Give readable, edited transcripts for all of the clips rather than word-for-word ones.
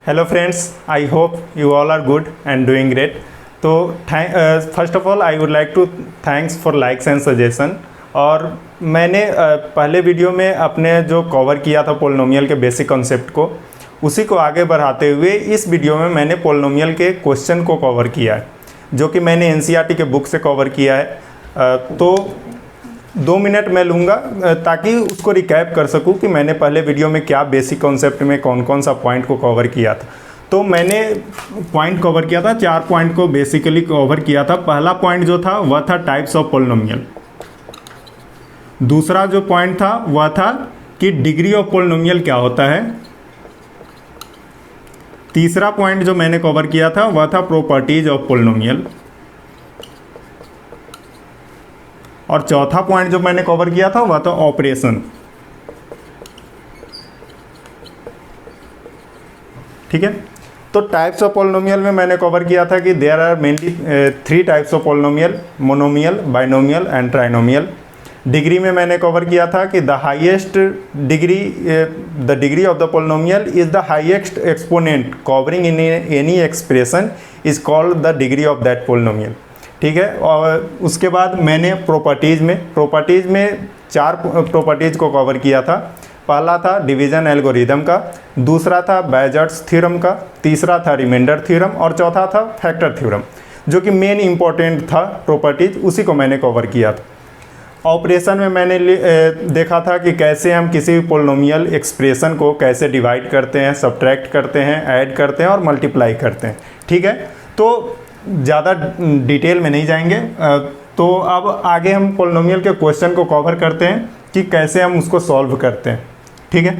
Hello friends, I hope you all are good and doing great. तो first of all I would like to thanks for likes and suggestion. और मैंने पहले video में अपने जो cover किया था पोलिनोमियल के बेसिक कॉन्सेप्ट को, उसी को आगे बढ़ाते हुए इस वीडियो में मैंने पोलिनोमियल के क्वेश्चन को कवर किया है, जो कि मैंने एनसीईआरटी के बुक से कवर किया है। तो 2 मिनट मैं लूँगा ताकि उसको रिकैप कर सकूँ कि मैंने पहले वीडियो में क्या बेसिक कॉन्सेप्ट में कौन कौन सा पॉइंट को कवर किया था। तो मैंने पॉइंट कवर किया था, 4 पॉइंट को बेसिकली कवर किया था। पहला पॉइंट जो था वह था टाइप्स ऑफ पोलिनोमियल। दूसरा जो पॉइंट था वह था कि डिग्री ऑफ पोलिनोमियल क्या होता है। तीसरा पॉइंट जो मैंने कवर किया था वह था प्रॉपर्टीज ऑफ पोलिनोमियल। और चौथा पॉइंट जो मैंने कवर किया था वह था ऑपरेशन। ठीक है, तो टाइप्स ऑफ पोलिनोमियल में मैंने कवर किया था कि there are mainly 3 types of polynomial, monomial, binomial and trinomial. Degree में मैंने कवर किया था कि the highest degree, the degree of the polynomial is the highest exponent covering in any expression is called the degree of that polynomial. ठीक है, और उसके बाद मैंने प्रॉपर्टीज़ में 4 प्रॉपर्टीज़ को कवर किया था। पहला था डिवीज़न एल्गोरिदम का, दूसरा था बैजर्स थ्योरम का, तीसरा था रिमाइंडर थ्योरम और चौथा था फैक्टर थ्योरम, जो कि मेन इंपॉर्टेंट था प्रॉपर्टीज, उसी को मैंने कवर किया था। ऑपरेशन में मैंने देखा था कि कैसे हम किसी पोलिनोमियल एक्सप्रेशन को कैसे डिवाइड करते हैं, सब्ट्रैक्ट करते हैं, ऐड करते हैं और मल्टीप्लाई करते हैं। ठीक है, तो ज़्यादा डिटेल में नहीं जाएंगे। तो अब आगे हम पोलिनोमियल के क्वेश्चन को कवर करते हैं कि कैसे हम उसको सॉल्व करते हैं। ठीक है,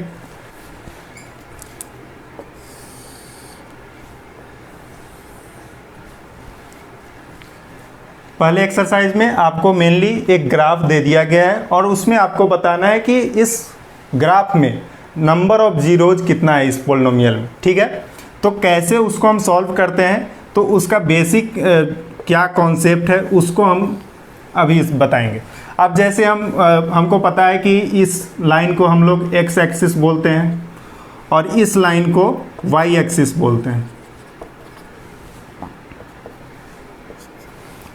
पहले एक्सरसाइज में आपको मेनली एक ग्राफ दे दिया गया है और उसमें आपको बताना है कि इस ग्राफ में नंबर ऑफ जीरोज कितना है इस पोलिनोमियल में। ठीक है, तो कैसे उसको हम सॉल्व करते हैं, तो उसका बेसिक क्या कॉन्सेप्ट है उसको हम अभी बताएंगे। अब जैसे हमको पता है कि इस लाइन को हम लोग एक्स एक्सिस बोलते हैं और इस लाइन को वाई एक्सिस बोलते हैं।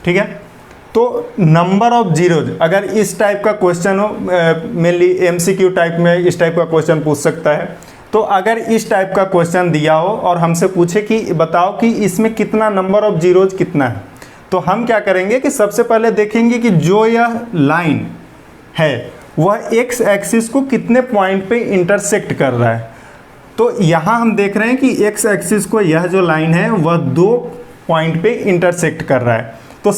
ठीक है, तो नंबर ऑफ जीरोज, अगर इस टाइप का क्वेश्चन हो, मेनली एमसीक्यू टाइप में इस टाइप का क्वेश्चन पूछ सकता है। तो अगर इस टाइप का क्वेश्चन दिया हो और हमसे पूछे कि बताओ कि इसमें कितना नंबर ऑफ जीरोज कितना है, तो हम क्या करेंगे कि सबसे पहले देखेंगे कि जो यह लाइन है वह एक्स एक्सिस को कितने पॉइंट पे इंटरसेक्ट कर रहा है। तो यहाँ हम देख रहे हैं कि एक्स एक्सिस को यह जो लाइन है वह 2 पॉइंट पे इंटरसेक्ट कर रहा है। तो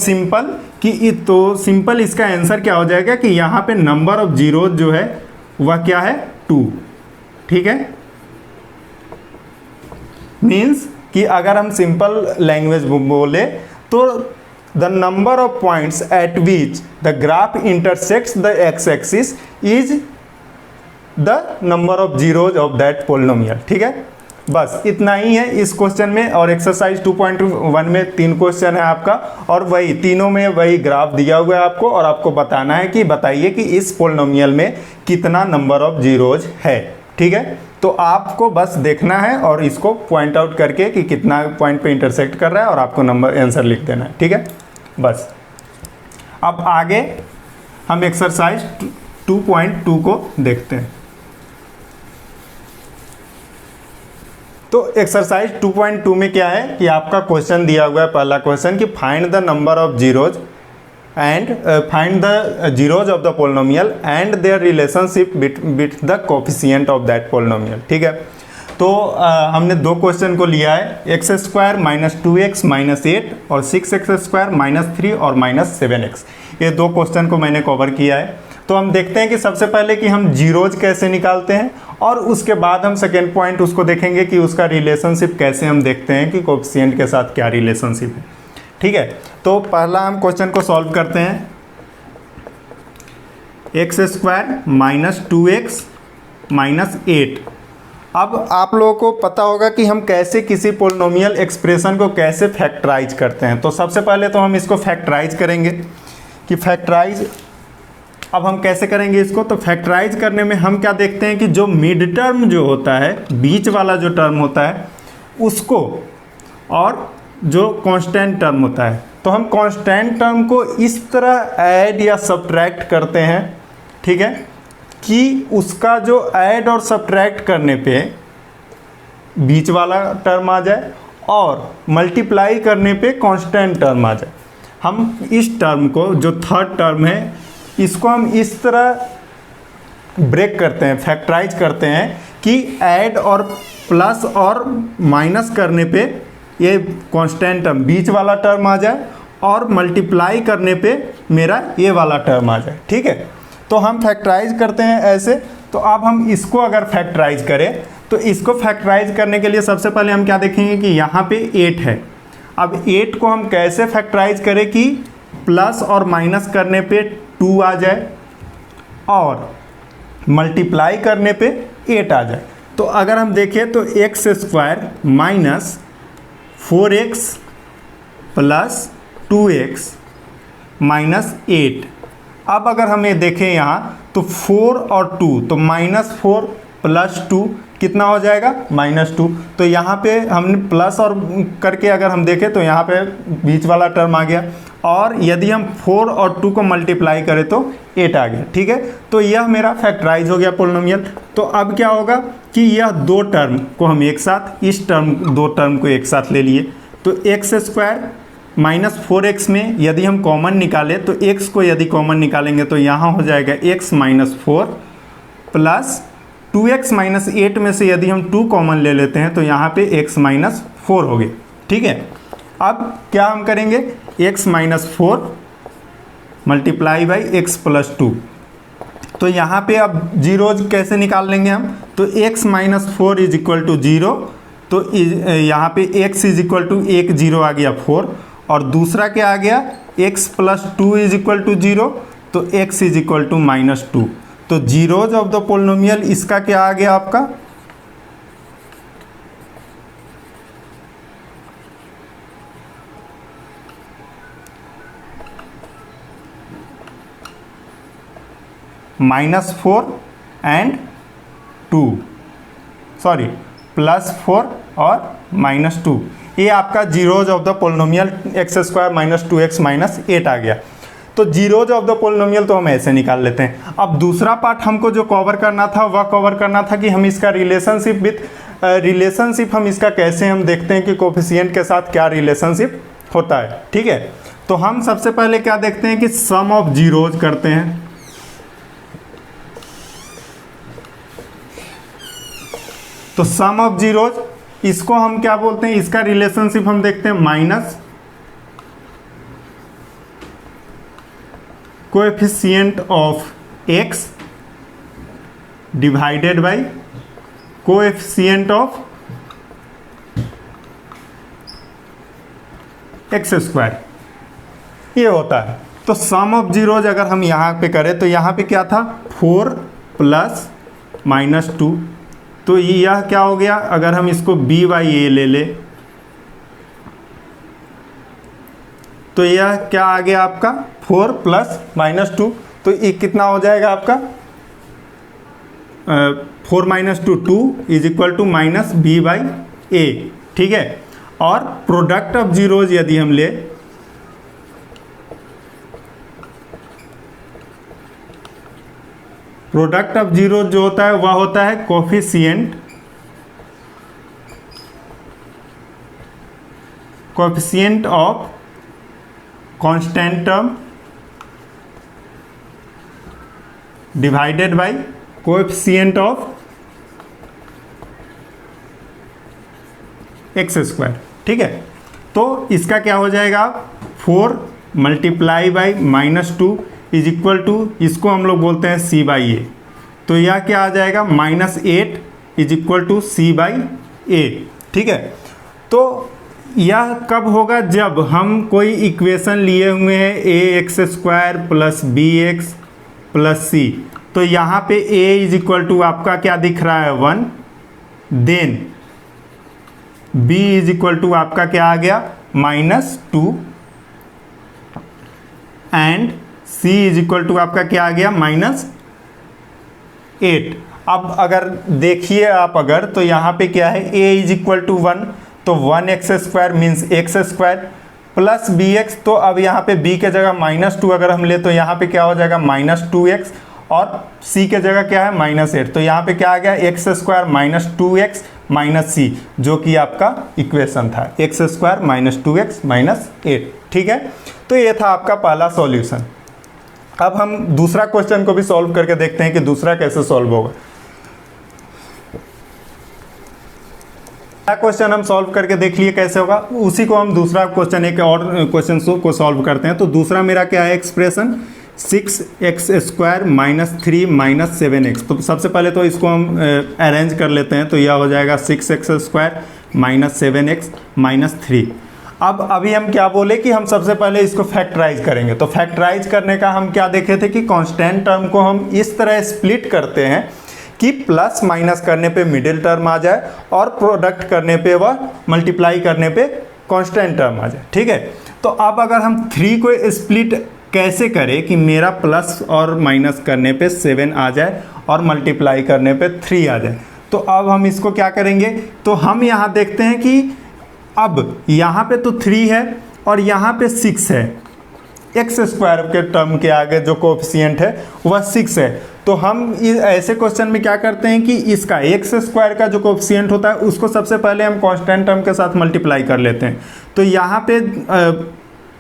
सिंपल इसका आंसर क्या हो जाएगा कि यहाँ पे नंबर ऑफ जीरोज जो है वह क्या है 2। ठीक है, मीन्स कि अगर हम सिंपल लैंग्वेज बोले तो the number of points at which the graph intersects the x axis is the number of zeros of that polynomial. ठीक है, बस इतना ही है इस क्वेश्चन में। और एक्सरसाइज 2.1 में 3 क्वेश्चन है आपका, और वही तीनों में वही ग्राफ दिया हुआ है आपको, और आपको बताना है कि बताइए कि इस पोलिनोमियल में कितना नंबर ऑफ जीरोज है। ठीक है, तो आपको बस देखना है और इसको पॉइंट आउट करके कि कितना पॉइंट पे इंटरसेक्ट कर रहा है और आपको नंबर आंसर लिख देना है। ठीक है, बस अब आगे हम एक्सरसाइज 2.2 को देखते हैं। तो एक्सरसाइज 2.2 में क्या है कि आपका क्वेश्चन दिया हुआ है, पहला क्वेश्चन कि find the number of zeros and find the zeros of the polynomial and their relationship with the coefficient of that polynomial। ठीक है, तो हमने 2 क्वेश्चन को लिया है, x² - 2x - 8 और 6x² - 3 और -7x। ये 2 क्वेश्चन को मैंने कवर किया है। तो हम देखते हैं कि सबसे पहले कि हम जीरोज कैसे निकालते हैं, और उसके बाद हम सेकेंड पॉइंट उसको देखेंगे कि उसका रिलेशनशिप कैसे हम देखते हैं कि कोएफिशिएंट के साथ क्या रिलेशनशिप है। ठीक है, तो पहला हम क्वेश्चन को सॉल्व करते हैं। x² - 2x - 8। अब आप लोगों को पता होगा कि हम कैसे किसी पोलिनोमियल एक्सप्रेशन को कैसे फैक्टराइज करते हैं। तो सबसे पहले तो हम इसको फैक्टराइज करेंगे कि फैक्टराइज अब हम कैसे करेंगे इसको। तो फैक्टराइज करने में हम क्या देखते हैं कि जो मिड टर्म जो होता है, बीच वाला जो टर्म होता है उसको, और जो कांस्टेंट टर्म होता है, तो हम कांस्टेंट टर्म को इस तरह ऐड या सब्ट्रैक्ट करते हैं, ठीक है, कि उसका जो ऐड और सब्ट्रैक्ट करने पे बीच वाला टर्म आ जाए और मल्टीप्लाई करने पे कांस्टेंट टर्म आ जाए। हम इस टर्म को, जो थर्ड टर्म है, इसको हम इस तरह ब्रेक करते हैं, फैक्टराइज करते हैं कि ऐड और प्लस और माइनस करने पे ये कांस्टेंट टर्म बीच वाला टर्म आ जाए और मल्टीप्लाई करने पे मेरा ये वाला टर्म आ जाए, ठीक है। तो हम फैक्टराइज करते हैं ऐसे। तो अब हम इसको अगर फैक्टराइज करें, तो इसको फैक्टराइज करने के लिए सबसे पहले हम क्या देखेंगे कि यहाँ पे 8 है। अब 8 को हम कैसे फैक्टराइज करें कि प्लस और माइनस करने पे 2 आ जाए और मल्टीप्लाई करने पे 8 आ जाए। तो अगर हम देखें तो x square minus 4x plus 2x minus 8। अब अगर हम ये देखें यहाँ तो 4 और 2, तो -4 प्लस 2 कितना हो जाएगा -2। तो यहाँ पे हमने प्लस और करके अगर हम देखें तो यहाँ पे बीच वाला टर्म आ गया, और यदि हम 4 और 2 को मल्टीप्लाई करें तो 8 आ गया, ठीक है। तो यह मेरा फैक्टराइज हो गया पोलिनोमियल। तो अब क्या होगा कि यह दो टर्म को हम एक साथ, इस टर्म दो टर्म को एक साथ ले लिए, तो एक्स स्क्वायर -4x में यदि हम कॉमन निकालें तो x को यदि कॉमन निकालेंगे तो यहाँ हो जाएगा x -4 प्लस 2x -8 में से यदि हम 2 कॉमन ले लेते हैं तो यहाँ पे x -4 हो गए, ठीक है। अब क्या हम करेंगे, x -4 multiply by x plus 2। तो यहाँ पे अब जीरोज कैसे निकाल लेंगे हम, तो x -4 इज इक्वल टू 0, तो यहाँ पे x इज इक्वल टू 1 0 आ गया 4, और दूसरा क्या आ गया x plus 2 is equal to 0, तो x इज इक्वल टू -2। तो जीरोज ऑफ द पोलिनोमियल इसका क्या आ गया आपका, -4 एंड 2, सॉरी +4 और -2, ये आपका zeros of the polynomial x square -2x -8 आ गया। तो जीरोज ऑफ द पोलिनोमियल तो हम ऐसे निकाल लेते हैं। अब दूसरा पार्ट हमको जो कवर करना था वह कवर करना था कि हम इसका रिलेशनशिप हम इसका कैसे हम देखते हैं कि कोफिशिएंट के साथ क्या रिलेशनशिप होता है, ठीक है। तो हम सबसे पहले क्या देखते हैं कि सम ऑफ जीरोज करते हैं। तो सम ऑफ जीरोज, इसको हम क्या बोलते हैं, इसका रिलेशनशिप हम देखते हैं minus coefficient of x divided by coefficient of x square, ये होता है। तो सम ऑफ जीरोज अगर हम यहाँ पे करें तो यहाँ पे क्या था 4 प्लस -2, तो यह क्या हो गया, अगर हम इसको b/a ले ले तो यह क्या आ गया आपका 4 प्लस -2, तो ये कितना हो जाएगा आपका 4 -2 2 इज इक्वल टू -b/a, ठीक है। और प्रोडक्ट ऑफ जीरोज यदि हम ले, प्रोडक्ट ऑफ जीरो जो होता है वह होता है coefficient of constant term divided by coefficient of x square, ठीक है। तो इसका क्या हो जाएगा 4 multiply by -2 is equal to, इसको हम लोग बोलते हैं c/a, तो यह क्या आ जाएगा -8 इज इक्वल टू c/a, ठीक है। तो यह कब होगा, जब हम कोई इक्वेशन लिए हुए हैं ax² plus bx plus c, तो यहाँ पे a इज इक्वल टू आपका क्या दिख रहा है 1, then b is equal to आपका क्या आ गया -2 and c is equal to आपका क्या आ गया -8। अब अगर देखिए आप, अगर तो यहाँ पे क्या है a इज इक्वल टू 1, तो 1x² means x square plus bx, तो अब यहाँ पे b के जगह -2 अगर हम ले तो यहाँ पे क्या हो जाएगा -2x, और c के जगह क्या है -8, तो यहाँ पे क्या आ गया x² - 2x - c, जो कि आपका इक्वेशन था x² - 2x - 8। ठीक है, तो ये था आपका पहला सॉल्यूशन। अब हम दूसरा क्वेश्चन को भी सॉल्व करके देखते हैं कि दूसरा कैसे सॉल्व होगा। क्वेश्चन हम सॉल्व करके देख लिए कैसे होगा, उसी को हम दूसरा क्वेश्चन एक और क्वेश्चन को सॉल्व करते हैं। तो दूसरा मेरा क्या है एक्सप्रेशन 6x² - 3 - 7x। तो सबसे पहले तो इसको हम अरेंज कर लेते हैं, तो यह हो जाएगा 6x² - 7x - 3। अब अभी हम क्या बोले कि हम सबसे पहले इसको फैक्टराइज करेंगे। तो फैक्टराइज करने का हम क्या देखे थे कि कांस्टेंट टर्म को हम इस तरह स्प्लिट करते हैं कि प्लस माइनस करने पे मिडिल टर्म आ जाए और प्रोडक्ट करने पे व मल्टीप्लाई करने पे कांस्टेंट टर्म आ जाए। ठीक है, तो अब अगर हम 3 को स्प्लिट कैसे करें कि मेरा प्लस और माइनस करने पे 7 आ जाए और मल्टीप्लाई करने पे 3 आ जाए, तो अब हम इसको क्या करेंगे, तो हम यहाँ देखते हैं कि अब यहाँ पे तो 3 है और यहाँ पे 6 है, x² के टर्म के आगे जो कोएफिशिएंट है वह 6 है। तो हम ऐसे क्वेश्चन में क्या करते हैं कि इसका x² का जो कोएफिशिएंट होता है उसको सबसे पहले हम कांस्टेंट टर्म के साथ मल्टीप्लाई कर लेते हैं। तो यहाँ पे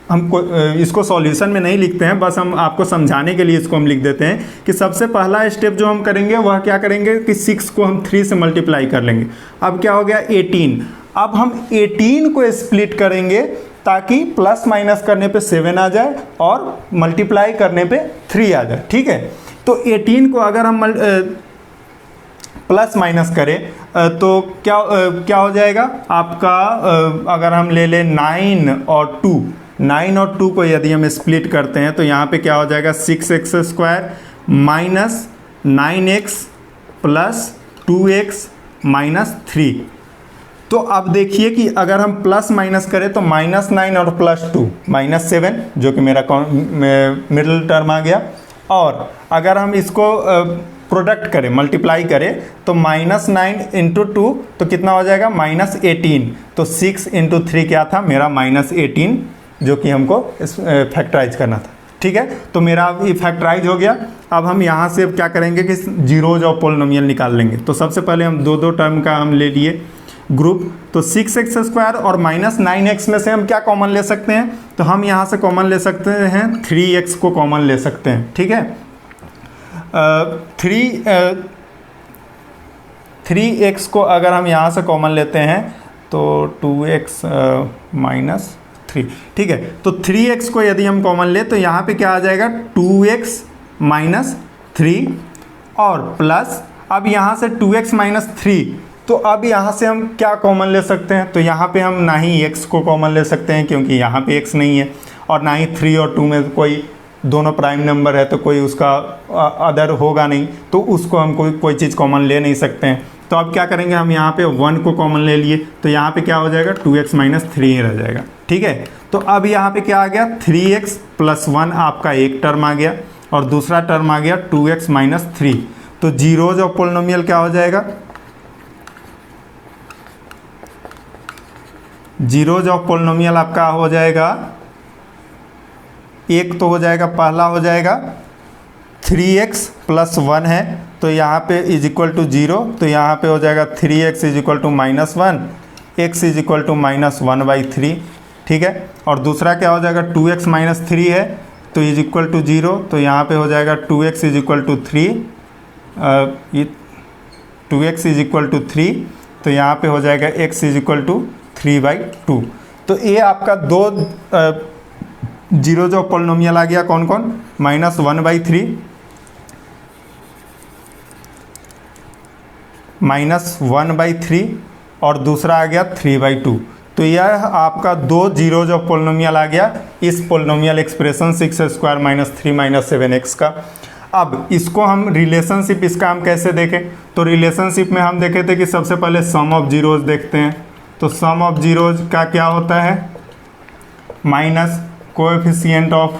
हम इसको सॉल्यूशन में नहीं लिखते हैं, बस हम आपको समझाने के लिए इसको हम लिख देते हैं कि सबसे पहला स्टेप जो हम करेंगे वह क्या करेंगे कि 6 को हम 3 से मल्टीप्लाई कर लेंगे। अब क्या हो गया 18। अब हम 18 को स्प्लिट करेंगे ताकि प्लस माइनस करने पे 7 आ जाए और मल्टीप्लाई करने पे 3 आ जाए। ठीक है, तो 18 को अगर हम प्लस माइनस करें तो क्या हो जाएगा आपका, अगर हम ले लें 9 और 2 को यदि हम स्प्लिट करते हैं तो यहाँ पे क्या हो जाएगा 6x² minus 9x plus 2x minus 3। तो अब देखिए कि अगर हम प्लस माइनस करें तो -9 और +2 -7, जो कि मेरा मिडिल टर्म आ गया। और अगर हम इसको प्रोडक्ट करें मल्टीप्लाई करें तो -9 × 2 तो कितना हो जाएगा -18। तो 6 × 3 क्या था मेरा -18, जो कि हमको फैक्टराइज करना था। ठीक है, तो मेरा ये फैक्टराइज हो गया। अब हम यहाँ से क्या करेंगे कि जीरोज ऑफ पोलिनोमियल निकाल लेंगे। तो सबसे पहले हम दो टर्म का हम ले लिए ग्रुप, तो 6x² और -9x में से हम क्या कॉमन ले सकते हैं, तो हम यहाँ से कॉमन ले सकते हैं 3x को कॉमन ले सकते हैं। ठीक है, 3x को अगर हम यहाँ से कॉमन लेते हैं तो 2x - 3। ठीक है, तो 3x को यदि हम कॉमन ले तो यहाँ पे क्या आ जाएगा 2x - 3 और प्लस, अब यहाँ से 2x - 3, तो अब यहाँ से हम क्या कॉमन ले सकते हैं, तो यहाँ पे हम ना ही x को कॉमन ले सकते हैं क्योंकि यहाँ पे x नहीं है, और ना ही 3 और 2 में कोई दोनों प्राइम नंबर है तो कोई उसका अदर होगा नहीं, तो उसको हम कोई चीज़ कॉमन ले नहीं सकते हैं। तो अब क्या करेंगे, हम यहाँ पे 1 को कॉमन ले लिए तो यहाँ पे क्या हो जाएगा 2x - 3 ही रह जाएगा। ठीक है, तो अब यहाँ पे क्या आ गया 3x + 1 आपका एक टर्म आ गया और दूसरा टर्म आ गया 2x - 3। तो जीरोज ऑफ पोलिनोमियल क्या हो जाएगा, जीरोज ऑफ पोलिनोमियल आपका हो जाएगा, एक तो हो जाएगा, पहला हो जाएगा 3x + 1 है तो यहाँ पे = 0, तो यहाँ पे हो जाएगा 3x = -1, x = -1/3। ठीक है, और दूसरा क्या हो जाएगा 2x - 3 है तो = 0, तो यहाँ पे हो जाएगा 2x = 3, 2x = 3, तो यहाँ पे हो जाएगा x = 3/2। तो ये आपका दो जीरोज ऑफ पोलिनोमियल आ गया, कौन कौन, -1/3, -1/3 और दूसरा आ गया 3/2। तो यह आपका दो जीरोज ऑफ पोलिनोमियल आ गया इस पोलिनोमियल एक्सप्रेशन 6x² - 3 - 7x का। अब इसको हम रिलेशनशिप इसका हम कैसे देखें, तो रिलेशनशिप में हम देखे थे कि सबसे पहले सम ऑफ जीरोज देखते हैं। तो सम ऑफ जीरोज का क्या होता है, minus coefficient of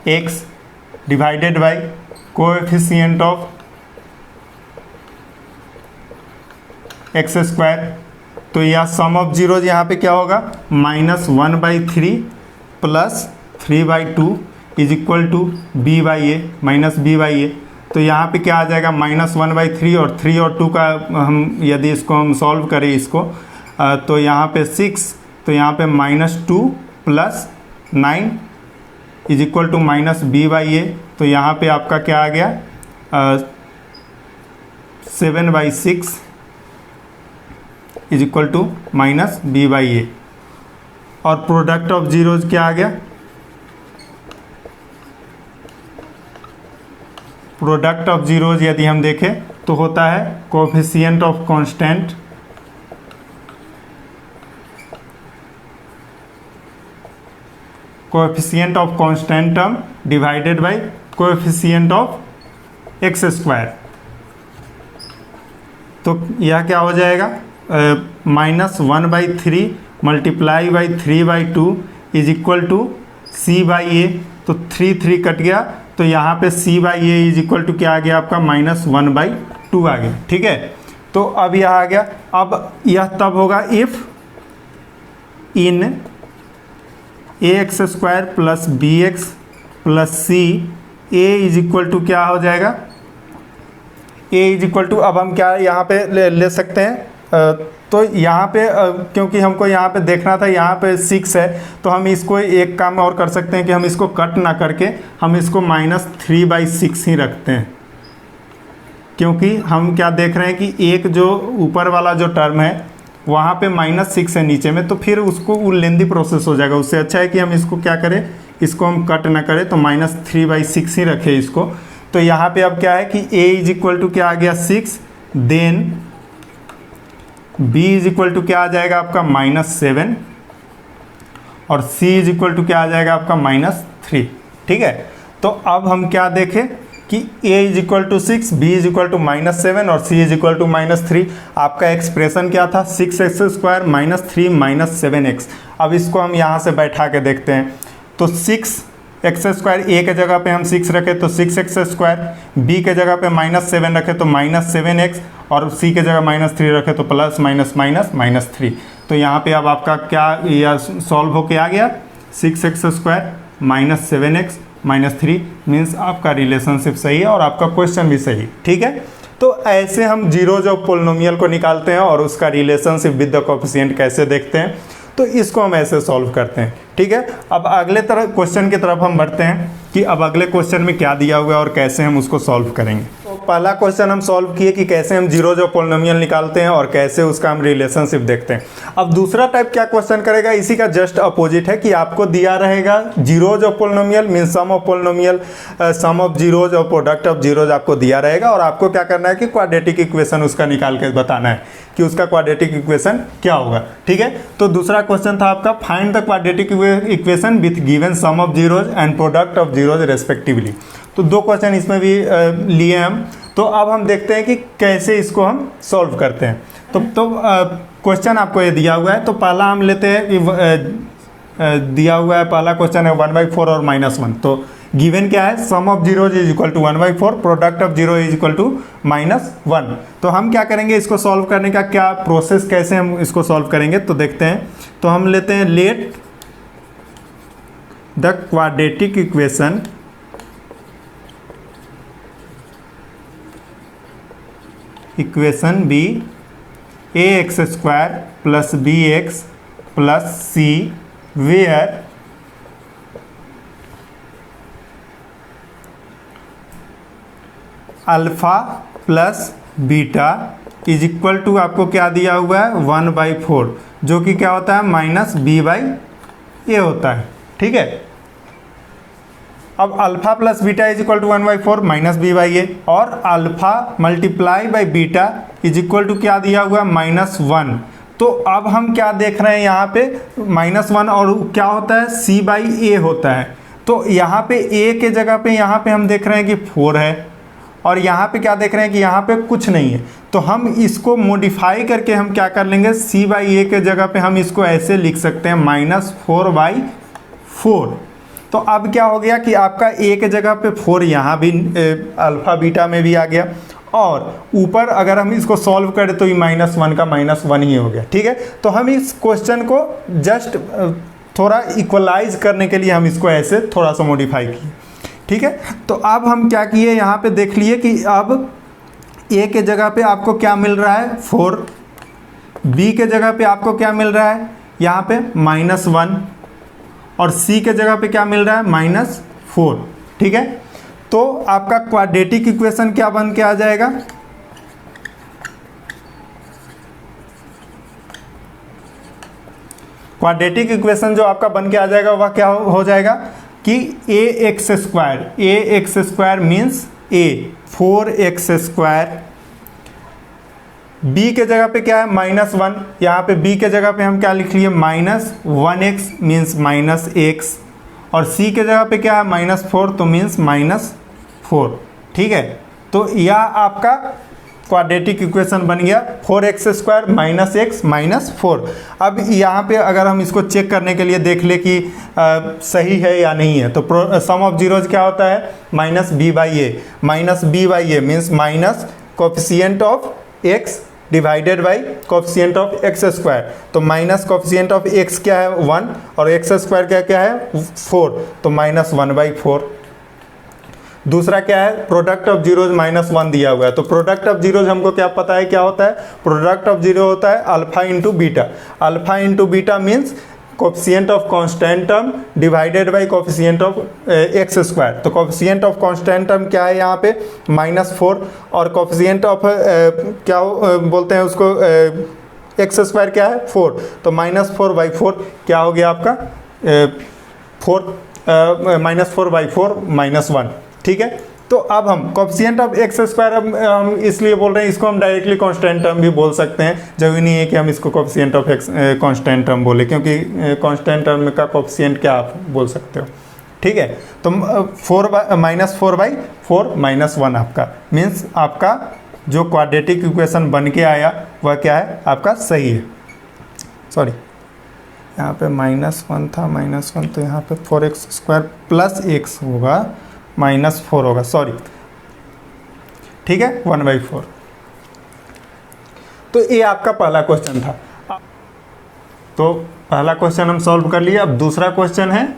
x divided by coefficient of x square. तो यह सम ऑफ जीरोज यहाँ पे क्या होगा, -1/3 plus 3/2 is equal to b by a minus b by a. तो यहाँ पे क्या आ जाएगा, -1/3 और 3 और 2 का हम यदि इसको हम सॉल्व करें इसको तो यहाँ पे 6, तो यहाँ पे -2 plus 9 is equal to minus b by a. तो यहाँ पे आपका क्या आ गया 7/6 is equal to minus b by a. और प्रोडक्ट ऑफ जीरोज क्या आ गया, प्रोडक्ट ऑफ जीरोज यदि हम देखें तो होता है coefficient of constant coefficient of constant term divided by coefficient of x square. तो यह क्या हो जाएगा -1/3 multiply by 3/2 is equal to c by a. तो 3 कट गया, तो यहाँ पे c by a is equal to क्या आ गया आपका -1/2 आ गया। ठीक है, तो अब यह आ गया। अब यह तब होगा if in ax square plus b x plus c a is equal to क्या हो जाएगा, a इज इक्वल टू, अब हम क्या यहाँ पे ले सकते हैं तो यहाँ पे क्योंकि हमको यहाँ पे देखना था, यहाँ पे 6 है, तो हम इसको एक काम और कर सकते हैं कि हम इसको कट ना करके हम इसको -3/6 ही रखते हैं, क्योंकि हम क्या देख रहे हैं कि एक जो ऊपर वाला जो टर्म है वहाँ पे -6 है नीचे में, तो फिर उसको वो लेंदी प्रोसेस हो जाएगा। उससे अच्छा है कि हम इसको क्या करें, इसको हम कट ना करें, तो -3/6 ही रखें इसको। तो यहाँ पे अब क्या है कि a इज इक्वल टू क्या आ गया 6, then b is equal to क्या आ जाएगा आपका -7 और c इज इक्वल टू क्या आ जाएगा आपका -3। ठीक है, तो अब हम क्या देखें कि a is equal to 6, b is equal to -7 और c इज इक्वल टू -3। आपका एक्सप्रेशन क्या था, 6x स्क्वायर -3 7x। अब इसको हम यहाँ से बैठा के देखते हैं। तो 6x स्क्वायर a के जगह पे हम 6 रखें तो 6x स्क्वायर, b के जगह पे -7 रखें तो -7x और c के जगह -3 रखें तो प्लस -3। तो यहाँ पे अब आपका क्या यह सॉल्व होके आ गया, 6x स्क्वायर -7x -3 मीन्स आपका रिलेशनशिप सही है और आपका क्वेश्चन भी सही। ठीक है, तो ऐसे हम जीरोज ऑफ पोलिनोमियल को निकालते हैं और उसका रिलेशनशिप विद द कोएफिशिएंट कैसे देखते हैं, तो इसको हम ऐसे सॉल्व करते हैं। ठीक है, अब अगले तरह क्वेश्चन की तरफ हम बढ़ते हैं कि अब अगले क्वेश्चन में क्या दिया हुआ है और कैसे हम उसको सॉल्व करेंगे। तो पहला क्वेश्चन हम सॉल्व किए कि कैसे हम जीरोज ऑफ पोलिनोमियल निकालते हैं और कैसे उसका हम रिलेशनशिप देखते हैं। अब दूसरा टाइप क्या क्वेश्चन करेगा, इसी का जस्ट अपोजिट है कि आपको दिया रहेगा zeros of polynomial mean sum of polynomial, sum of zeros और प्रोडक्ट ऑफ जीरोज आपको दिया रहेगा और आपको क्या करना है कि क्वाड्रेटिक इक्वेशन उसका निकाल के बताना है कि उसका क्वाड्रेटिक इक्वेशन क्या होगा। ठीक है, तो दूसरा क्वेश्चन था आपका find the quadratic equation with given sum of zeros and product of zeros respectively. तो दो क्वेश्चन इसमें भी लिए हम। तो अब हम देखते हैं कि कैसे इसको हम सॉल्व करते हैं। तो क्वेश्चन आपको ये दिया हुआ है, तो पहला हम लेते हैं कि दिया हुआ है पहला क्वेश्चन है 1/4 और -1। तो गिवन क्या है, sum of zeros is equal to 1/4, product of zero is equal to -1। तो हम क्या करेंगे, इसको सॉल्व करने का क्या प्रोसेस, कैसे हम इसको सॉल्व करेंगे तो देखते हैं। तो हम लेते हैं let the quadratic equation be ax square plus bx plus c where alpha plus beta is equal to आपको क्या दिया हुआ है 1/4, जो कि क्या होता है -b/a होता है। ठीक है, अब alpha plus beta is equal to 1/4 -b/a और alpha multiply by beta is equal to क्या दिया हुआ है -1। तो अब हम क्या देख रहे हैं यहाँ पे -1 और क्या होता है c/a होता है। तो यहाँ पे a के जगह पे यहाँ पे हम देख रहे हैं कि 4 है और यहाँ पे क्या देख रहे हैं कि यहाँ पे कुछ नहीं है। तो हम इसको मॉडिफाई करके हम क्या कर लेंगे, c/a के जगह पे हम इसको ऐसे लिख सकते हैं -4/4। तो अब क्या हो गया कि आपका a के जगह पे 4 यहाँ भी अल्फ़ा बीटा में भी आ गया और ऊपर अगर हम इसको सॉल्व करें तो ये -1 का -1 ही हो गया। ठीक है, तो हम इस क्वेश्चन को जस्ट थोड़ा इक्वलाइज करने के लिए हम इसको ऐसे थोड़ा सा मॉडिफाई किए। ठीक है, तो अब हम क्या किए, यहाँ पे देख लिए कि अब ए के जगह पे आपको क्या मिल रहा है 4, बी के जगह पे आपको क्या मिल रहा है यहाँ पे -1 और सी के जगह पे क्या मिल रहा है -4। ठीक है, तो आपका क्वाड्रेटिक इक्वेशन क्या बन के आ जाएगा, क्वाड्रेटिक इक्वेशन जो आपका बन के आ जाएगा वह क्या हो जाएगा कि ax² means a 4x², b के जगह पे क्या है -1, यहाँ पे b के जगह पे हम क्या लिख लिए -1x मीन्स -x, और c के जगह पे क्या है -4 तो मीन्स -4। ठीक है, तो यह आपका क्वाड्रेटिक इक्वेशन बन गया 4x² -x -4। अब यहाँ पे अगर हम इसको चेक करने के लिए देख ले कि सही है या नहीं है, तो सम ऑफ जीरोज क्या होता है -b/a means minus coefficient of x divided by coefficient of x²। तो माइनस कोफिशिएंट ऑफ x क्या है 1 और x² क्या है 4, तो -1/4। दूसरा क्या है प्रोडक्ट ऑफ जीरोज -1 दिया हुआ है, तो प्रोडक्ट ऑफ जीरोज हमको क्या पता है क्या होता है, प्रोडक्ट ऑफ जीरो होता है alpha into beta. Alpha into beta means coefficient of constant term divided bye coefficient of x²। तो कोफिशिएंट ऑफ कांस्टेंट टर्म क्या है यहाँ पे -4 और कोफिशिएंट ऑफ क्या बोलते हैं उसको x² क्या है 4, तो -4/4 क्या हो गया आपका 4/4 -1। ठीक है, तो अब हम कोफिशिएंट ऑफ x² हम इसलिए बोल रहे हैं, इसको हम डायरेक्टली कांस्टेंट टर्म भी बोल सकते हैं, जरूरी नहीं है कि हम इसको coefficient of x constant term बोले, क्योंकि कांस्टेंट टर्म का कोफिशिएंट क्या आप बोल सकते हो। ठीक है, तो -4/4 -1 आपका मीन्स आपका जो क्वाड्रेटिक इक्वेशन बन के आया वह क्या है आपका सही है। सॉरी, यहाँ पे -1 था, -1 तो यहाँ पे 4x² प्लस x होगा -4 होगा, सॉरी। ठीक है, 1/4। तो ये आपका पहला क्वेश्चन था। तो पहला क्वेश्चन हम सॉल्व कर लिए। अब दूसरा क्वेश्चन है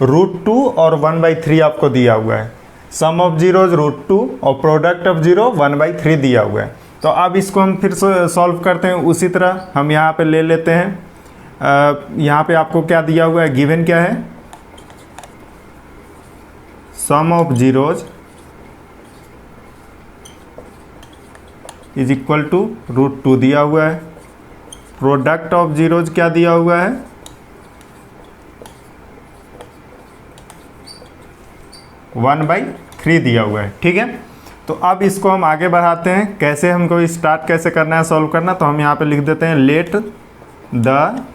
√2 और 1/3 आपको दिया हुआ है। सम ऑफ जीरोज √2 और प्रोडक्ट ऑफ जीरो 1/3 दिया हुआ है। तो अब इसको हम फिर सॉल्व करते हैं उसी तरह। हम यहाँ पे ले लेते हैं, यहाँ पे आपको क्या दिया हुआ है, गिवन क्या है, sum of zeros is equal to √2 दिया हुआ है। प्रोडक्ट ऑफ जीरोज क्या दिया हुआ है 1/3 दिया हुआ है। ठीक है, तो अब इसको हम आगे बढ़ाते हैं, कैसे हमको स्टार्ट कैसे करना है सॉल्व करना। तो हम यहाँ पे लिख देते हैं let the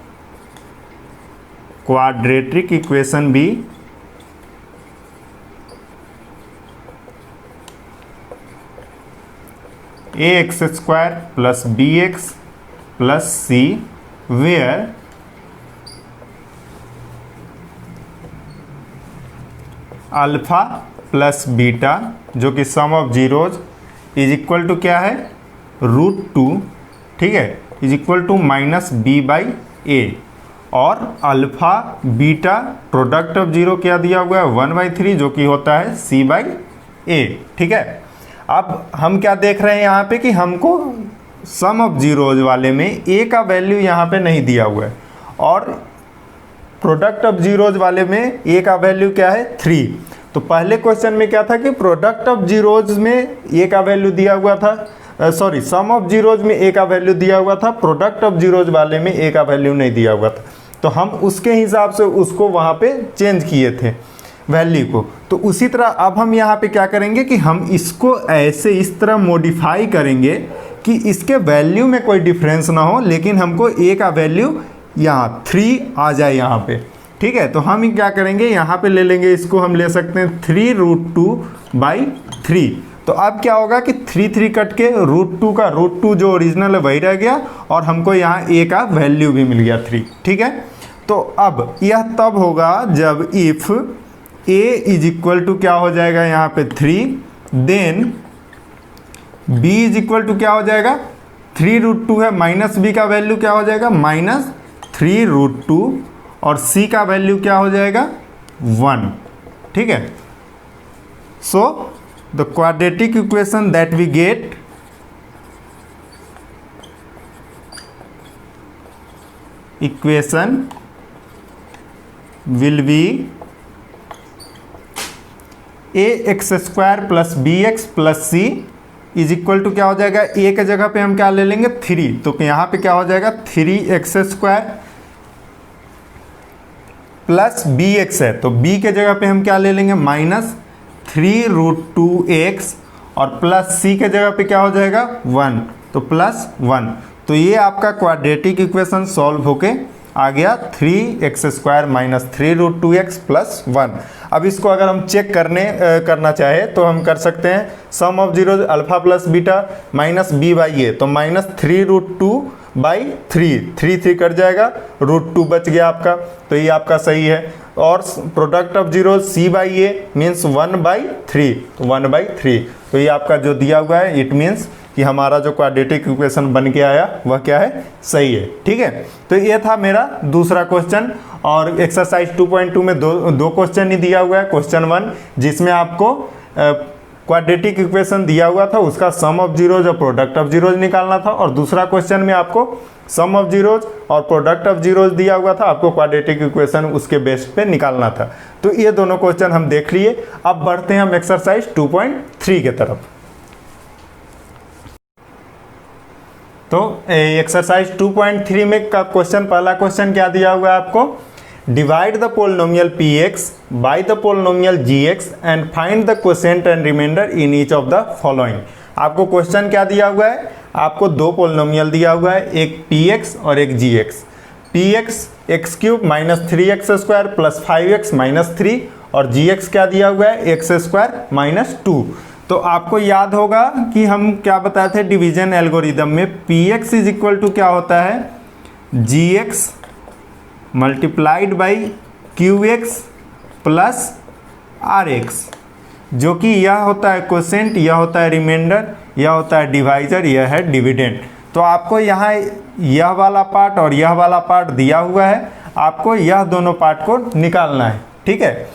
quadratic equation be ax² plus bx plus c where alpha plus beta जो कि sum of zeros is equal to क्या है √2। ठीक है, इज इक्वल टू -b/a और alpha beta product of zero क्या दिया हुआ है 1/3 जो कि होता है c/a। ठीक है, अब हम क्या देख रहे हैं यहाँ पे कि हमको सम ऑफ जीरोज वाले में a का वैल्यू यहाँ पे नहीं दिया हुआ है और प्रोडक्ट ऑफ जीरोज वाले में a का वैल्यू क्या है 3। तो पहले क्वेश्चन में क्या था कि प्रोडक्ट ऑफ जीरोज में a का वैल्यू दिया हुआ था, सॉरी सम ऑफ जीरोज में a का वैल्यू दिया हुआ था, प्रोडक्ट ऑफ जीरोज वाले में a का वैल्यू नहीं दिया हुआ था। तो हम उसके हिसाब से उसको वहाँ पे चेंज किए थे वैल्यू को। तो उसी तरह अब हम यहाँ पे क्या करेंगे कि हम इसको ऐसे इस तरह मॉडिफाई करेंगे कि इसके वैल्यू में कोई डिफरेंस ना हो, लेकिन हमको a का वैल्यू यहाँ 3 आ जाए यहाँ पे। ठीक है, तो हम क्या करेंगे यहाँ पे ले लेंगे, इसको हम ले सकते हैं 3√2/3। तो अब क्या होगा कि 3 कट के √2 का √2 जो ओरिजिनल है वही रह गया और हमको यहाँ a का वैल्यू भी मिल गया 3। ठीक है, तो अब यह तब होगा जब if a is equal to क्या हो जाएगा यहाँ पे 3, then b is equal to क्या हो जाएगा, 3√2 है, माइनस b का वैल्यू क्या हो जाएगा, -3√2, और c का वैल्यू क्या हो जाएगा, 1। ठीक है, so the quadratic equation that we get equation will be ax² plus bx plus c is equal to क्या हो जाएगा, a के जगह पे हम क्या ले लेंगे, 3, तो यहाँ पे क्या हो जाएगा, 3x² प्लस bx है, तो b के जगह पे हम क्या ले लेंगे, -3√2x, और प्लस c के जगह पे क्या हो जाएगा, 1, तो +1। तो ये आपका क्वाड्रेटिक इक्वेशन सॉल्व होके आ गया 3x² माइनस 3√2x प्लस 1। अब इसको अगर हम चेक करना चाहे तो हम कर सकते हैं, sum of zeros alpha plus beta minus b/a, तो -3√2/3, 3 कट जाएगा, √2 बच गया आपका, तो ये आपका सही है। और product of zeros c/a means 1/3, तो 1/3, तो ये आपका जो दिया हुआ है इट मीन्स कि हमारा जो क्वाड्रेटिक इक्वेशन बन के आया वह क्या है, सही है। ठीक है, तो ये था मेरा दूसरा क्वेश्चन, और एक्सरसाइज 2.2 में दो क्वेश्चन ही दिया हुआ है। क्वेश्चन 1 जिसमें आपको क्वाड्रेटिक इक्वेशन दिया हुआ था, उसका सम ऑफ जीरोज और प्रोडक्ट ऑफ जीरोज निकालना था, और दूसरा क्वेश्चन में आपको सम ऑफ जीरोज और प्रोडक्ट ऑफ जीरोज दिया हुआ था, आपको क्वाड्रेटिक इक्वेशन उसके बेस पे निकालना था। तो ये दोनों क्वेश्चन हम देख लिए। अब बढ़ते हैं हम एक्सरसाइज 2.3 के तरफ। तो एक्सरसाइज 2.3 में का क्वेश्चन, पहला क्वेश्चन क्या दिया हुआ है आपको, divide the polynomial px by the polynomial gx and find the quotient and remainder in each of the following. आपको क्वेश्चन क्या दिया हुआ है, आपको दो पोलिनोमियल दिया हुआ है, एक px और एक gx। px x³ minus 3x² plus 5x minus 3, और gx क्या दिया हुआ है, x² माइनस 2। तो आपको याद होगा कि हम क्या बताए थे डिवीजन एल्गोरिदम में, px इज इक्वल टू क्या होता है, gx multiplied by qx plus rx, जो कि यह होता है क्वोशिएंट, यह होता है रिमाइंडर, यह होता है डिवाइजर, यह है डिविडेंड। तो आपको यहाँ यह वाला पार्ट और यह वाला पार्ट दिया हुआ है, आपको यह दोनों पार्ट को निकालना है। ठीक है,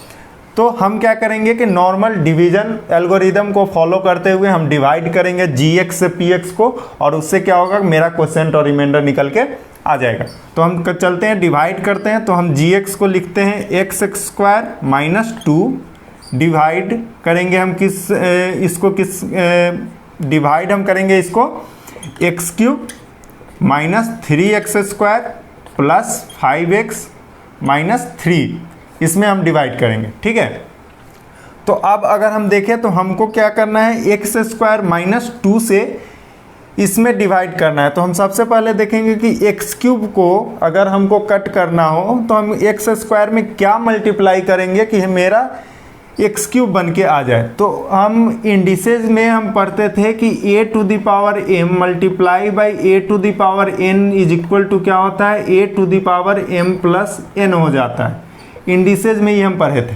तो हम क्या करेंगे कि नॉर्मल डिवीजन एल्गोरिदम को फॉलो करते हुए हम डिवाइड करेंगे gx से px को, और उससे क्या होगा, मेरा क्वोशिएंट और रिमाइंडर निकल के आ जाएगा। तो हम चलते हैं डिवाइड करते हैं, तो हम gx को लिखते हैं x² माइनस 2, डिवाइड करेंगे हम किस डिवाइड हम करेंगे इसको x³ minus 3x² plus 5x minus 3, इसमें हम डिवाइड करेंगे। ठीक है, तो अब अगर हम देखें तो हमको क्या करना है, x² माइनस 2 से इसमें डिवाइड करना है। तो हम सबसे पहले देखेंगे कि x³ को अगर हमको कट करना हो तो हम x² में क्या मल्टीप्लाई करेंगे कि मेरा x³ बन के आ जाए। तो हम इंडिसेज में हम पढ़ते थे कि a to the power m multiply by a to the power n is equal to क्या होता है, a to the power m plus n हो जाता है। इंडिसेज में ये हम पढ़े थे।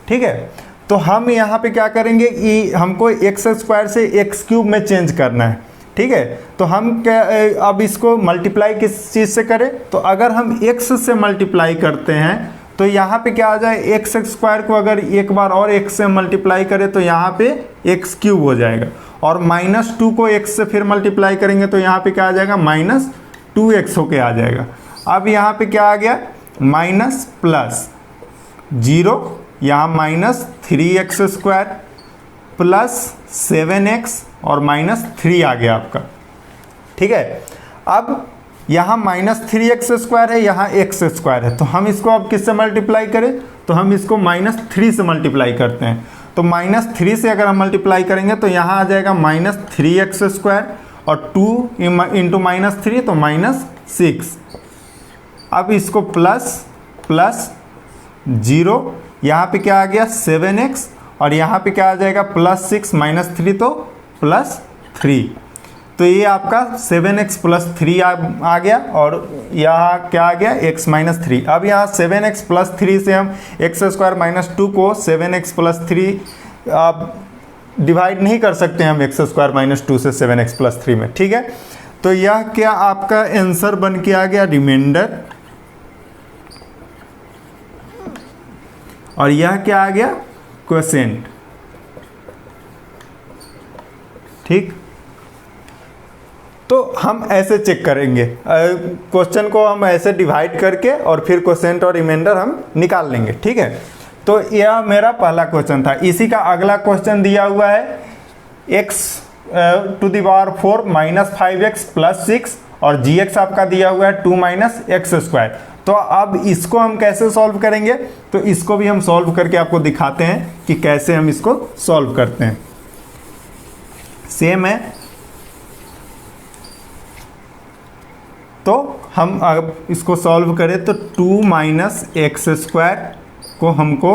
ठीक है, तो हम यहाँ पे क्या करेंगे कि हमको x² से x³ में चेंज करना है। ठीक है, तो हम क्या अब इसको मल्टीप्लाई किस चीज़ से करें, तो अगर हम x से मल्टीप्लाई करते हैं तो यहाँ पे क्या आ जाए, x² को अगर एक बार और x से मल्टीप्लाई करें तो यहाँ पे x³ हो जाएगा, और -2 को x से फिर मल्टीप्लाई करेंगे तो यहाँ पे क्या आ जाएगा, -2x होके आ जाएगा। अब यहाँ पे क्या आ गया, माइनस प्लस 0, यहाँ -3x² प्लस 7x और -3 आ गया आपका। ठीक है, अब यहाँ -3x² है, यहाँ x² है, तो हम इसको अब किससे मल्टीप्लाई करें, तो हम इसको -3 से मल्टीप्लाई करते हैं। तो -3 से अगर हम मल्टीप्लाई करेंगे तो यहाँ आ जाएगा -3x² और 2 इंटू -3 तो -6। अब इसको प्लस 0, यहाँ पे क्या आ गया 7x, और यहाँ पे क्या आ जाएगा +6 -3 तो +3। तो ये आपका 7x + 3 आ गया, और यहाँ क्या आ गया x - 3। अब यहाँ 7x + 3 से हम x² - 2 को 7x + 3 डिवाइड नहीं कर सकते हम एक्स स्क्वायर माइनस 2 से 7x प्लस 3 में, ठीक है। तो यह क्या आपका आंसर बन के आ गया, रिमाइंडर, और यह क्या आ गया, क्वोशिएंट, ठीक। तो हम ऐसे चेक करेंगे, क्वेश्चन को हम ऐसे डिवाइड करके और फिर क्वोशिएंट और रिमाइंडर हम निकाल लेंगे, ठीक है। तो यह मेरा पहला क्वेश्चन था। इसी का अगला क्वेश्चन दिया हुआ है x to the power 4 minus 5x plus 6 और gx आपका दिया हुआ है 2 माइनस एक्स स्क्वायर। तो अब इसको हम कैसे सॉल्व करेंगे, तो इसको भी हम सॉल्व करके आपको दिखाते हैं कि कैसे हम इसको सॉल्व करते हैं। सेम है, तो हम अब इसको सॉल्व करें तो 2 माइनस एक्स स्क्वायर को हमको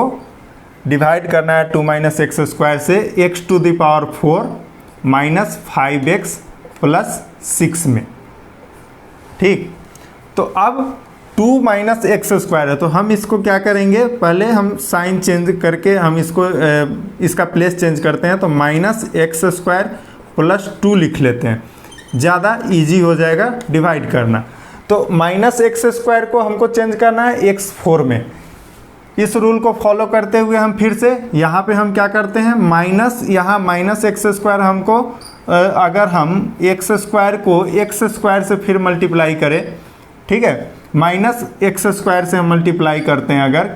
डिवाइड करना है 2 माइनस एक्स स्क्वायर से x to the power 4 minus 5x plus 6 में, ठीक। तो अब 2 माइनस एक्स स्क्वायर है, तो हम इसको क्या करेंगे, पहले हम साइन चेंज करके हम इसको इसका प्लेस चेंज करते हैं। तो माइनस एक्स स्क्वायर प्लस 2 लिख लेते हैं, ज़्यादा इजी हो जाएगा डिवाइड करना। तो माइनस एक्स स्क्वायर को हमको चेंज करना है x4 में। इस रूल को फॉलो करते हुए हम फिर से यहाँ पे हम क्या करते हैं, माइनस, यहाँ माइनस एक्स स्क्वायर हमको अगर हम एक्स स्क्वायर को एक्स स्क्वायर से फिर मल्टीप्लाई करें, ठीक है, माइनस एक्स स्क्वायर से हम मल्टीप्लाई करते हैं अगर,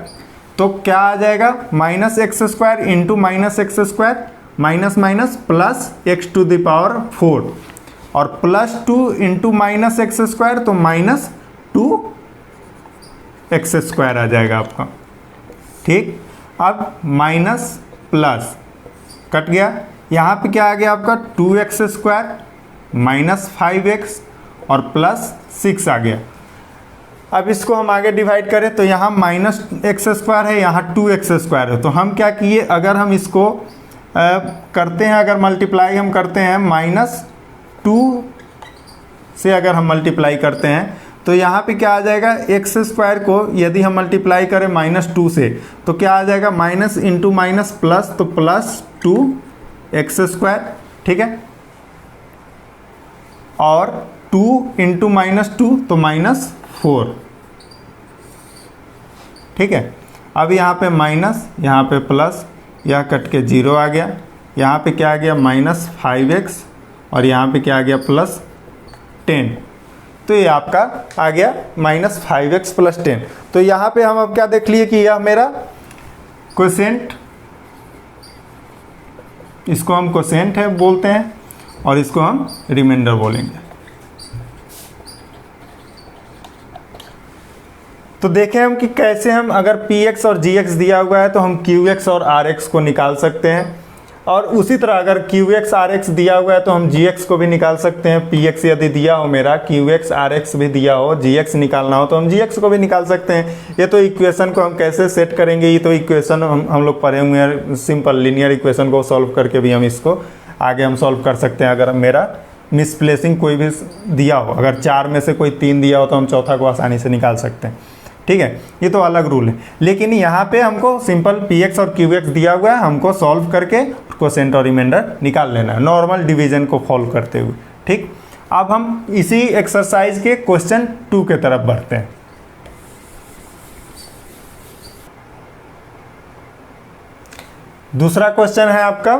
तो क्या आ जाएगा, minus x square into minus x square, minus minus plus x to the power 4 और plus 2 into minus x square, तो माइनस 2 एक्स स्क्वायर आ जाएगा आपका, ठीक। अब माइनस प्लस कट गया, यहाँ पे क्या आ गया आपका 2x स्क्वायर माइनस 5x और प्लस 6 आ गया। अब इसको हम आगे डिवाइड करें तो यहाँ माइनस एक्स स्क्वायर है, यहाँ 2x स्क्वायर है। तो हम क्या किए, अगर हम इसको करते हैं, अगर मल्टीप्लाई हम करते हैं माइनस 2 से अगर हम मल्टीप्लाई करते हैं तो यहाँ पे क्या आ जाएगा, एक्स स्क्वायर को यदि हम मल्टीप्लाई करें माइनस 2 से तो क्या आ जाएगा, माइनस इंटू माइनस प्लस, तो प्लस 2x स्क्वायर, ठीक है, और 2 इंटू माइनस 2 तो माइनस 4, ठीक है। अब यहाँ पे माइनस, यहाँ पे प्लस, यह कट के 0 आ गया, यहाँ पे क्या आ गया माइनस 5x और यहाँ पे क्या आ गया प्लस 10। तो ये आपका आ गया माइनस 5x प्लस 10। तो यहाँ पे हम अब क्या देख लिए कि यह मेरा क्वोशिएंट, इसको हम क्वोशिएंट है बोलते हैं और इसको हम रिमाइंडर बोलेंगे। तो देखें हम कि कैसे हम अगर px और gx दिया हुआ है तो हम qx और rx को निकाल सकते हैं, और उसी तरह अगर qx rx दिया हुआ है तो हम gx को भी निकाल सकते हैं। px यदि दिया हो मेरा, qx rx भी दिया हो, gx निकालना हो तो हम gx को भी निकाल सकते हैं। ये तो इक्वेशन को हम कैसे सेट करेंगे, ये तो इक्वेशन हम लोग पढ़े हुए हैं, सिंपल लीनियर इक्वेशन को सॉल्व करके भी हम इसको आगे हम सॉल्व कर सकते हैं। अगर मेरा मिसप्लेसिंग कोई भी दिया हो, अगर 4 में से कोई 3 दिया हो तो हम चौथा को आसानी से निकाल सकते हैं, ठीक है। ये तो अलग रूल है, लेकिन यहाँ पे हमको सिंपल px और qx दिया हुआ है, हमको सॉल्व करके क्वोशिएंट और रिमाइंडर निकाल लेना है नॉर्मल डिवीजन को फॉलो करते हुए, ठीक। अब हम इसी एक्सरसाइज के क्वेश्चन 2 के तरफ बढ़ते हैं। दूसरा क्वेश्चन है आपका,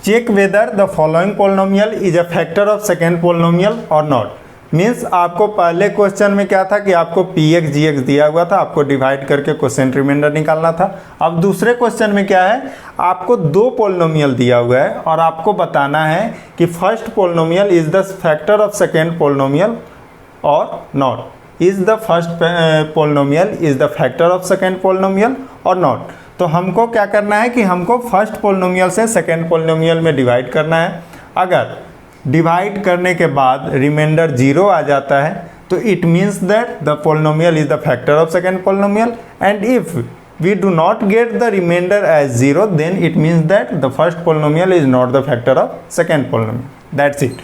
check whether the following polynomial is a factor of second polynomial और नॉट। मीन्स आपको पहले क्वेश्चन में क्या था कि आपको px gx दिया हुआ था, आपको डिवाइड करके क्वोशिएंट रिमाइंडर निकालना था। अब दूसरे क्वेश्चन में क्या है, आपको 2 पोलिनोमियल दिया हुआ है और आपको बताना है कि first polynomial is the factor of second polynomial और not, is the first polynomial is the factor of second polynomial और नॉट। तो हमको क्या करना है कि हमको फर्स्ट पोलिनोमियल से सेकेंड पोलिनोमियल में डिवाइड करना है। अगर डिवाइड करने के बाद रिमाइंडर 0 आ जाता है तो it means that the polynomial is the factor of second polynomial, and if we do not get the remainder as 0 then it means that the first polynomial is not the factor of second polynomial. That's it.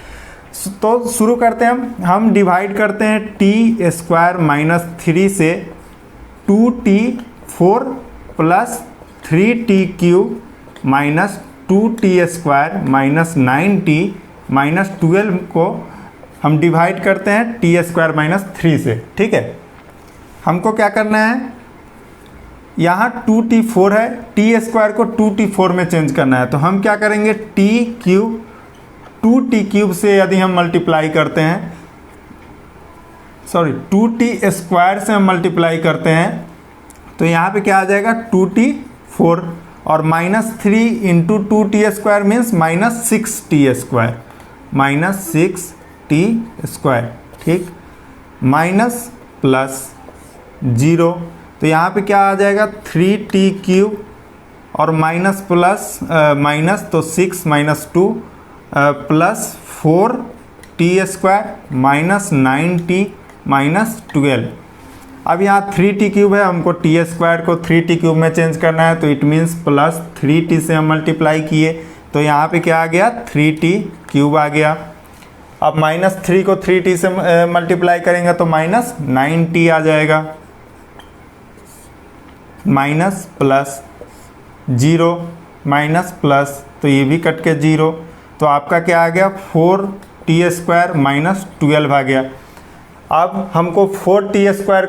तो शुरू करते हैं हम divide करते हैं T square minus 3 से 2t4 plus 3t cube minus 2t² minus 9t minus 12 को हम डिवाइड करते हैं t² माइनस 3 से। ठीक है, हमको क्या करना है, यहाँ 2t4 है, t² को 2t4 में चेंज करना है। तो हम क्या करेंगे, t³ 2t³ से यदि हम मल्टीप्लाई करते हैं, सॉरी 2t² से हम मल्टीप्लाई करते हैं तो यहाँ पे क्या आ जाएगा 2t4 और minus 3 into 2t² means minus 6t², minus 6t²। ठीक, माइनस प्लस 0, तो यहाँ पे क्या आ जाएगा 3t³ और माइनस प्लस माइनस तो 6 minus 2 plus 4t² minus 9t minus 12। अब यहाँ 3t³ है, हमको t² को 3t³ में चेंज करना है, तो इट मीन्स प्लस 3t से हम मल्टीप्लाई किए तो यहाँ पे क्या आ गया 3t³ आ गया। अब माइनस 3 को 3t से मल्टीप्लाई करेंगे तो माइनस 9t आ जाएगा, माइनस प्लस 0 माइनस प्लस, तो ये भी कट के 0, तो आपका क्या आ गया 4t² माइनस 12 आ गया। अब हमको 4t²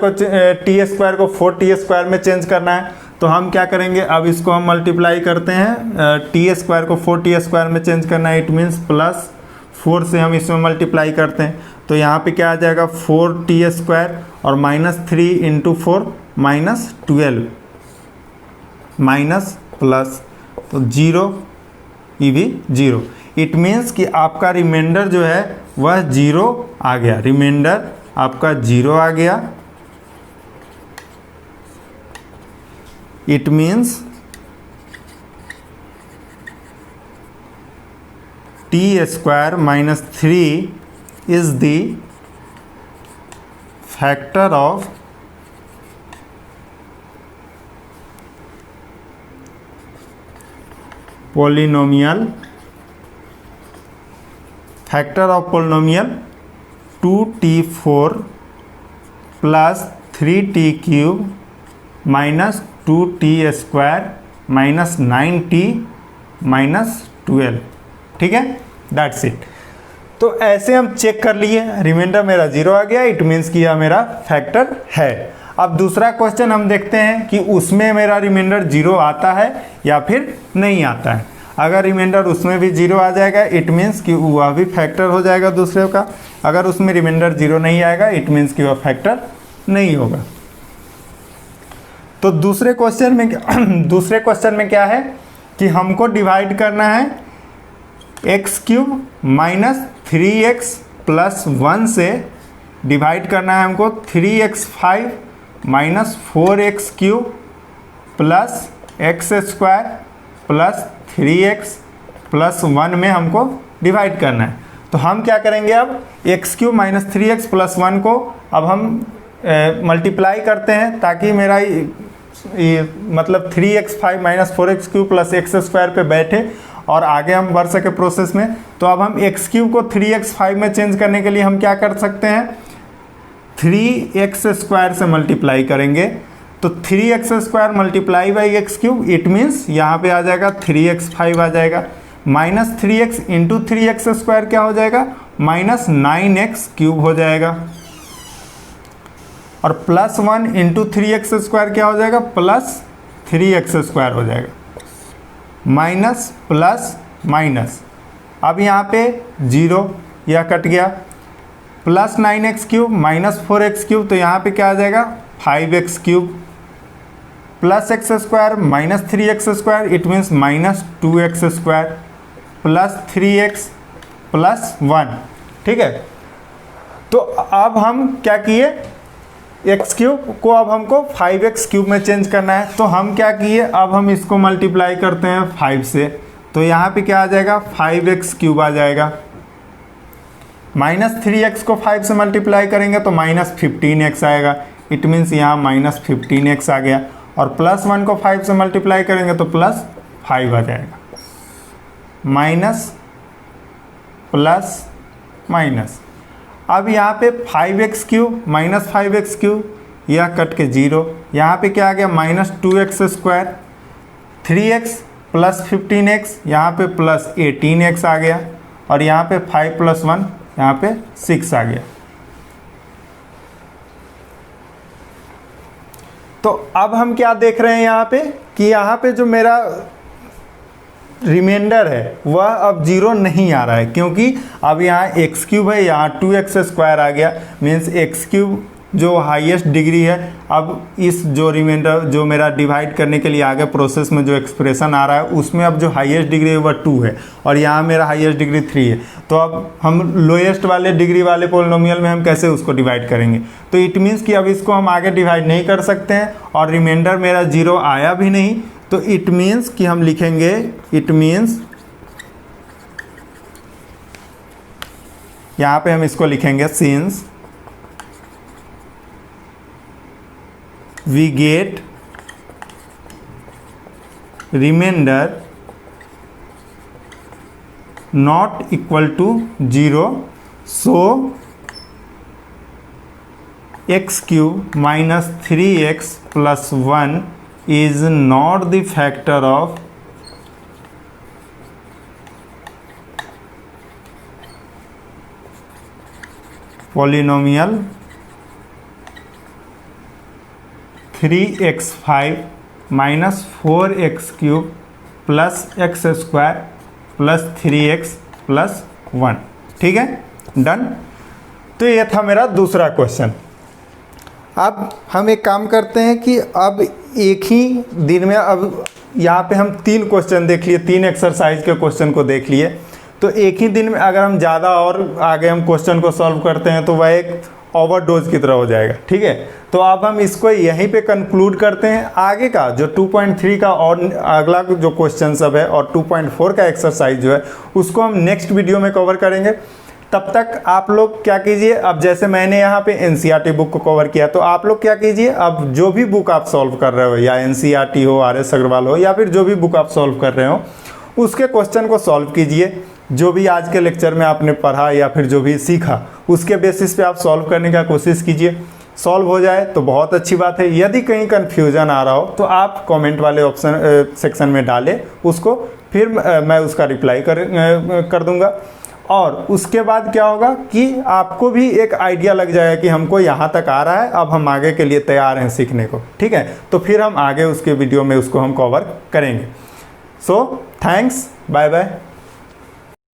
को 4t² में चेंज करना है, तो हम क्या करेंगे, अब इसको हम मल्टीप्लाई करते हैं, t² को 4t² में चेंज करना है, इट मीन्स प्लस 4 से हम इसमें मल्टीप्लाई करते हैं तो यहाँ पे क्या आ जाएगा 4t² और minus 3 into 4 minus 12 minus plus, तो 0, ये भी 0। इट मीन्स कि आपका रिमाइंडर जो है वह 0 आ गया, रिमाइंडर आपका 0 आ गया। It means t² minus 3 is the factor of polynomial, factor of polynomial 2t4 plus 3t³ minus 2t² minus 9t minus 12। ठीक है, दैट्स इट। तो ऐसे हम चेक कर लिए, रिमाइंडर मेरा 0 आ गया, इट मीन्स कि यह मेरा फैक्टर है। अब दूसरा क्वेश्चन हम देखते हैं कि उसमें मेरा रिमाइंडर 0 आता है या फिर नहीं आता है। अगर रिमाइंडर उसमें भी 0 आ जाएगा इट मीन्स कि वह भी फैक्टर हो जाएगा दूसरे का। अगर उसमें रिमाइंडर 0 नहीं आएगा इट मीन्स कि वह फैक्टर नहीं होगा। तो दूसरे क्वेश्चन में क्या है कि हमको डिवाइड करना है x³ माइनस 3x प्लस 1 से डिवाइड करना है हमको 3x5 minus 4x³ plus x² plus 3x plus 1 में हमको डिवाइड करना है। तो हम क्या करेंगे, अब x³ माइनस 3x प्लस 1 को अब हम मल्टीप्लाई करते हैं ताकि मेरा ये मतलब 3x5 minus 4x³ plus x² पे बैठे और आगे हम बढ़ सके प्रोसेस में। तो अब हम x³ को 3x5 में चेंज करने के लिए हम क्या कर सकते हैं, 3x² से मल्टीप्लाई करेंगे। तो 3x² multiply by x³ it means यहाँ पे आ जाएगा 3x5 आ जाएगा, माइनस 3x इंटू 3x² क्या हो जाएगा माइनस 9x³ हो जाएगा, और प्लस 1 इंटू 3x² क्या हो जाएगा प्लस 3x² हो जाएगा, माइनस प्लस माइनस। अब यहाँ पे 0 यह कट गया, प्लस 9x³ माइनस 4x³ तो यहाँ पे क्या आ जाएगा 5x³ plus x² minus 3x² it means minus 2x² plus 3x plus 1। ठीक है, तो अब हम क्या किए, x³ को अब हमको 5x³ में चेंज करना है। तो हम क्या किए, अब हम इसको मल्टीप्लाई करते हैं 5 से, तो यहाँ पे क्या आ जाएगा 5x³ आ जाएगा, माइनस 3x को 5 से मल्टीप्लाई करेंगे तो माइनस 15x आएगा, इट मीन्स यहाँ माइनस 15x आ गया, और प्लस 1 को 5 से मल्टीप्लाई करेंगे तो प्लस 5 आ जाएगा, माइनस प्लस माइनस। अब यहाँ पे 5x³ माइनस 5x³ यह कट के 0, यहाँ पे क्या आ गया minus 2x², 3x plus 15x, यहाँ पे प्लस 18x आ गया, और यहाँ पे 5 + 1 यहाँ पे 6 आ गया। तो अब हम क्या देख रहे हैं यहाँ पे कि यहाँ पे जो मेरा रिमाइंडर है वह अब 0 नहीं आ रहा है, क्योंकि अब यहाँ x³ है, यहाँ 2x² आ गया, मीन्स x³ जो हाईएस्ट डिग्री है। अब इस जो रिमाइंडर जो मेरा डिवाइड करने के लिए आगे प्रोसेस में जो एक्सप्रेशन आ रहा है उसमें अब जो हाईएस्ट डिग्री है वह 2 है, और यहाँ मेरा हाईएस्ट डिग्री 3 है। तो अब हम लोएस्ट वाले डिग्री वाले पोलिनोमियल में हम कैसे उसको डिवाइड करेंगे? तो इट मीन्स कि अब इसको हम आगे डिवाइड नहीं कर सकते हैं, और रिमाइंडर मेरा 0 आया भी नहीं। तो इट मीन्स कि हम लिखेंगे, इट मीन्स यहाँ पे हम इसको लिखेंगे since we get remainder not equal to 0, so x³ minus 3x plus 1 is not the factor of polynomial 3x5 minus 4x³ plus x² plus 3x plus 1। ठीक है, डन। तो ये था मेरा दूसरा क्वेश्चन। अब हम एक काम करते हैं कि अब एक ही दिन में, अब यहाँ पे हम 3 क्वेश्चन देख लिए, 3 एक्सरसाइज के क्वेश्चन को देख लिए। तो एक ही दिन में अगर हम ज़्यादा और आगे हम क्वेश्चन को सॉल्व करते हैं तो वह एक ओवरडोज की तरह हो जाएगा। ठीक है, तो अब हम इसको यहीं पे कंक्लूड करते हैं। आगे का जो 2.3 का और अगला जो क्वेश्चन सब है और 2.4 का एक्सरसाइज जो है उसको हम नेक्स्ट वीडियो में कवर करेंगे। तब तक आप लोग क्या कीजिए, अब जैसे मैंने यहाँ पे एनसीईआरटी बुक को कवर किया, तो आप लोग क्या कीजिए, अब जो भी बुक आप सॉल्व कर रहे हो, या एनसीईआरटी हो, आर.एस. अग्रवाल हो, या फिर जो भी बुक आप सॉल्व कर रहे हो उसके क्वेश्चन को सॉल्व कीजिए। जो भी आज के लेक्चर में आपने पढ़ा या फिर जो भी सीखा उसके बेसिस पे आप सॉल्व करने का कोशिश कीजिए। सॉल्व हो जाए तो बहुत अच्छी बात है। यदि कहीं कन्फ्यूज़न आ रहा हो तो आप कमेंट वाले ऑप्शन सेक्शन में डालें उसको, फिर मैं उसका रिप्लाई कर दूंगा। और उसके बाद क्या होगा कि आपको भी एक आइडिया लग जाएगा कि हमको यहाँ तक आ रहा है, अब हम आगे के लिए तैयार हैं सीखने को। ठीक है, तो फिर हम आगे उसके वीडियो में उसको हम कवर करेंगे। So thanks, bye bye.